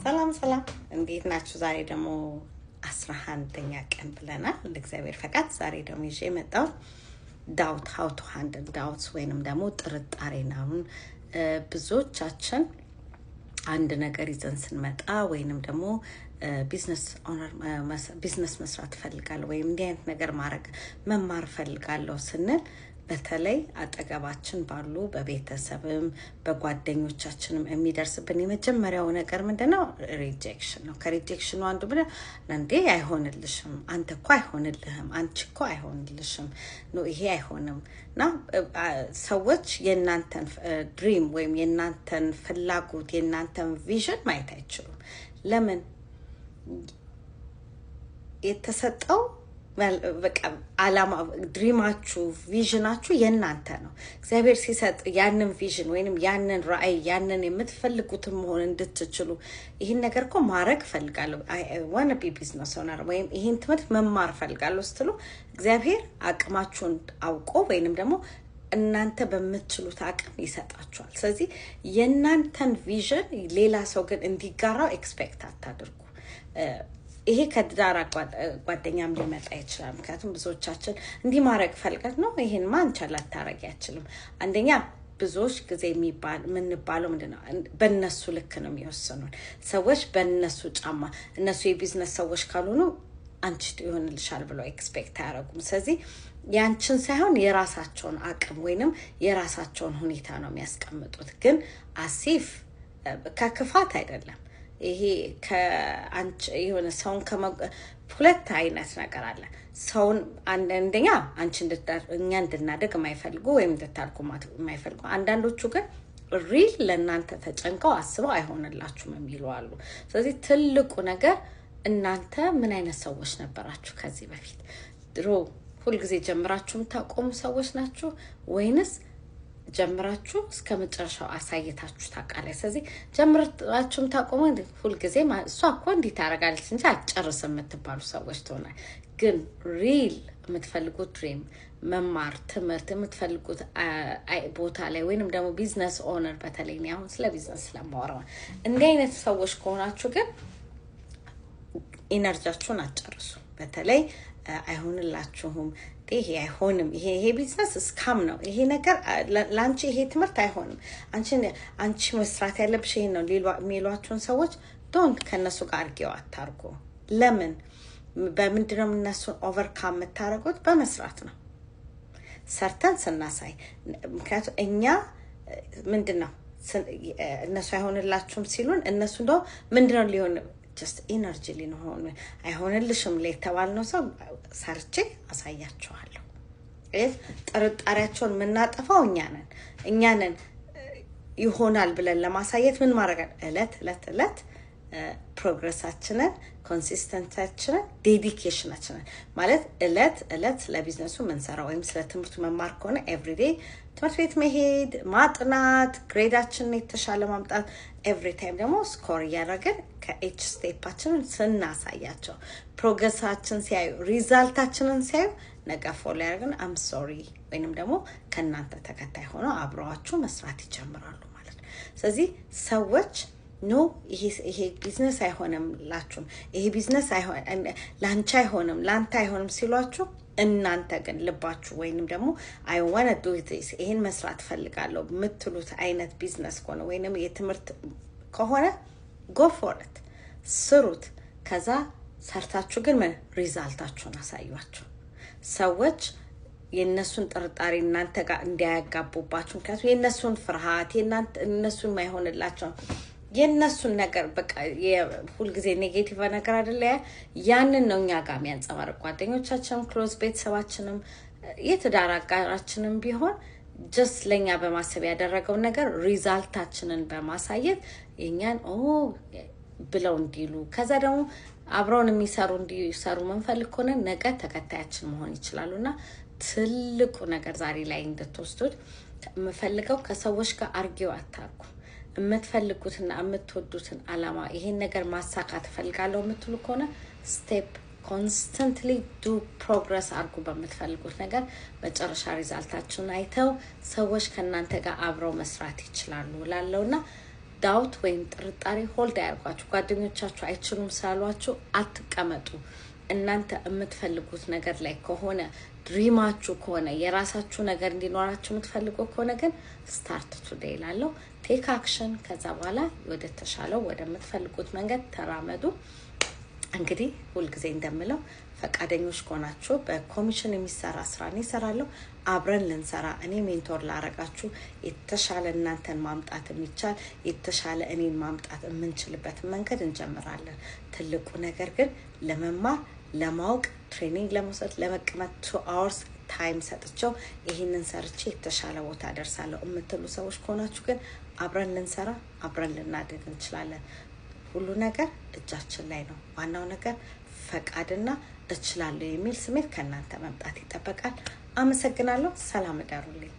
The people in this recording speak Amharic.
ሰላም ሰላም እንዴት ናችሁ? ዛሬ ደግሞ 11ኛ ቀን ብለናል። ለእግዚአብሔር ፈቃድ ዛሬ ደግሞ ይዤ መጣሁ doubt how to handle doubts ወይንም ደግሞ ጥርጣሬ ነው። ብዙዎቻችን አንድ ነገር ይዘን ስንመጣ ወይንም ደግሞ ቢዝነስ መስራት ፈልጋለሁ ወይም እንዲህ አይነት ነገር መማር ፈልጋለሁ ስንል በተለይ አጠገባችን ባሉ በቤተሰብም በጓደኞቻችንም የሚደርስብን የመጀመሪያው ነገር ምንድነው? ሪጀክሽን ነው። ከሪጀክሽኑ አንዱ ብለ እንዴ አይሆንልሽም፣ አንተ እኮ አይሆንልህም፣ አንቺ እኮ አይሆንልሽም ነው፣ ይሄ አይሆንም እና ሰዎች የናንተን ድሪም ወይም የናንተን ፍላጎት የናንተን ቪዥን ማየት አይችሉም። ለምን? የተሰጠው በቃ አላማ ድሪማችሁ ቪዥናችሁ የናንተ ነው። እግዚአብሔር ሲሰጥ ያንን ቪዥን ወይንም ያንን ራዕይ ያንን የምትፈልጉትን መሆን እንድትችሉ ይሄን ነገር እኮ ማድረግ ፈልጋለሁ I want to be business owner ወይም ይሄን ትምህርት መማር ፈልጋለሁ ስትሉ እግዚአብሔር አቅማችሁን አውቆ ወይንም ደግሞ እናንተ በምትችሉት አቅም ይሰጣችኋል። ስለዚህ የናንተን ቪዥን ሌላ ሰው ግን እንዲጋራው ኤክስፔክት አታድርጉ። ይሄ ከዳራ ጓደኛም ሊመጣ ይችላል። ምክንያቱም ብዙዎቻችን እንዲህ ማድረግ ፈልገን ነው ይሄን ማንቻል አታረግ ያችልም። አንደኛ ብዙዎች ጊዜ ምንባለው ምንድነው? በእነሱ ልክ ነው የሚወስኑን ሰዎች በእነሱ ጫማ። እነሱ የቢዝነስ ሰዎች ካልሆኑ አንቺ ይሆንልሻል ብለው ኤክስፔክት አያረጉም። ስለዚህ ያንቺን ሳይሆን የራሳቸውን አቅም ወይንም የራሳቸውን ሁኔታ ነው የሚያስቀምጡት። ግን አሲፍ ከክፋት አይደለም። ይሄ ከአንቺ የሆነ ሰውን ሁለት አይነት ነገር አለ። ሰውን አንደኛ አንቺ እኛ እንድናደግ የማይፈልጉ ወይም እንድታልኩ የማይፈልጉ፣ አንዳንዶቹ ግን ሪል ለእናንተ ተጨንቀው አስበው አይሆንላችሁም የሚሉ አሉ። ስለዚህ ትልቁ ነገር እናንተ ምን አይነት ሰዎች ነበራችሁ ከዚህ በፊት? ድሮ ሁልጊዜ ጀምራችሁ የምታቆሙ ሰዎች ናችሁ ወይንስ ጀምራችሁ እስከ መጨረሻው አሳይታችሁ ታውቃላችሁ? ስለዚህ ጀምራችሁም ታቆሙ ሁልጊዜ እሷ እኮ እንዲህ ታደርጋለች እንጂ አትጨርስም የምትባሉ ሰዎች ትሆናል። ግን ሪል የምትፈልጉት ድሪም መማር ትምህርት የምትፈልጉት ቦታ ላይ ወይንም ደግሞ ቢዝነስ ኦነር፣ በተለይ አሁን ስለ ቢዝነስ ስለማወራ እንዲህ አይነት ሰዎች ከሆናችሁ ግን ኢነርጂያችሁን አትጨርሱ። በተለይ አይሆንላችሁም፣ ይሄ አይሆንም፣ ይሄ ቢዝነስ ስካም ነው፣ ይሄ ነገር ላንቺ ይሄ ትምህርት አይሆንም፣ አንቺ መስራት ያለብሽ ይሄ ነው የሚሏችሁን ሰዎች ዶንት ከነሱ ጋር አርጊው አታርጉ። ለምን? በምንድነው እነሱን ኦቨርካም የምታደርጉት? በመስራት ነው። ሰርተን ስናሳይ። ምክንያቱም እኛ ምንድነው እነሱ አይሆንላችሁም ሲሉን እነሱ እንደው ምንድነው ሊሆን just energy ሊሆን አይሆንልሽም ለተባልነው ሰው ሰርቼ አሳያችኋለሁ። ጥርጣሬያቸውን የምናጠፋው እኛ ነን ይሆናል ብለን ለማሳየት ምን ማድረግ እለት ፕሮግረሳችንን ኮንሲስተንሲያችንን ዴዲኬሽናችንን ማለት እለት ለቢዝነሱ ምንሰራው ወይም ስለ ትምህርቱ መማር ከሆነ ኤቭሪዴይ ትምህርት ቤት መሄድ ማጥናት ግሬዳችንን የተሻለ ማምጣት ኤቭሪ ታይም ደግሞ ስኮር እያደረግን ከኤች ስቴፓችንን ስናሳያቸው ፕሮግረሳችን ሲያዩ ሪዛልታችንን ሲያዩ ነገ ፎሎ ያደርግን አም ሶሪ ወይንም ደግሞ ከእናንተ ተከታይ ሆነው አብረዋችሁ መስራት ይጀምራሉ ማለት ነው። ስለዚህ ሰዎች ኖ ይሄ ቢዝነስ አይሆንም ላችሁም ይሄ ቢዝነስ ላንቺ አይሆንም ላንተ አይሆንም ሲሏችሁ እናንተ ግን ልባችሁ ወይንም ደግሞ I want to do this ይሄን መስራት ፈልጋለሁ የምትሉት አይነት ቢዝነስ ከሆነ ወይንም የትምህርት ከሆነ go for it ስሩት። ከዛ ሰርታችሁ ግን ሪዛልታችሁን አሳዩአቸው። ሰዎች የነሱን ጥርጣሬ እናንተ ጋር እንዲያጋቡባችሁ ምክንያቱም የነሱን ፍርሃት የነሱን ማይሆንላቸው የነሱን ነገር በቃ ሁልጊዜ ኔጌቲቭ ነገር አይደለ ያንን ነው እኛ ጋር የሚያንጸባርቅ ጓደኞቻችንም ክሎዝ ቤተሰባችንም የትዳር አጋራችንም ቢሆን just ለኛ በማሰብ ያደረገው ነገር ሪዛልታችንን በማሳየት የኛን ብለው እንዲሉ ከዛ ደግሞ አብረውን እንዲሰሩ መንፈልግ ከሆነ ነገ ተከታያችን መሆን ይችላሉና ትልቁ ነገር ዛሬ ላይ እንድትወስዱት የምፈልገው ከሰዎች ጋር አርጊው አታርጉ። የምትፈልጉትና የምትወዱትን አላማ ይሄን ነገር ማሳካት ፈልጋለሁ የምትሉ ከሆነ ስቴፕ constantly do progress አርጉ በምትፈልጉት ነገር መጨረሻ ሪዛልታችሁን አይተው ሰዎች ከናንተ ጋር አብረው መስራት ይችላሉ ላለውና ዳውት ወይም ጥርጣሬ ሆልድ ያርጓችሁ። ጓደኞቻችሁ አይችሉም ስላሏችሁ አትቀመጡ። እናንተ የምትፈልጉት ነገር ላይ ከሆነ ድሪማችሁ ከሆነ የራሳችሁ ነገር እንዲኖራችሁ የምትፈልጉ ከሆነ ግን ስታርት ቱዴይ ላለው ቴክ አክሽን። ከዛ በኋላ ወደ ተሻለው ወደምትፈልጉት መንገድ ተራመዱ። እንግዲህ ሁልጊዜ እንደምለው ፈቃደኞች ከሆናችሁ በኮሚሽን የሚሰራ ስራ እኔ እሰራለሁ። አብረን ልንሰራ እኔ ሜንቶር ላረጋችሁ የተሻለ እናንተን ማምጣት የሚቻል የተሻለ እኔን ማምጣት የምንችልበት መንገድ እንጀምራለን። ትልቁ ነገር ግን ለመማር ለማወቅ ትሬኒንግ ለመውሰድ ለመቀመጥ 2 hours ታይም ሰጥቼው ይሄንን ሰርቼ የተሻለ ቦታ ደርሳለሁ የምትሉ ሰዎች ከሆናችሁ ግን አብረን ልንሰራ አብረን ልናደግ እንችላለን። ሁሉ ነገር እጃችን ላይ ነው። ዋናው ነገር ፈቃድና እችላለሁ የሚል ስሜት ከእናንተ መምጣት ይጠበቃል። አመሰግናለሁ። ሰላም እደሩልኝ።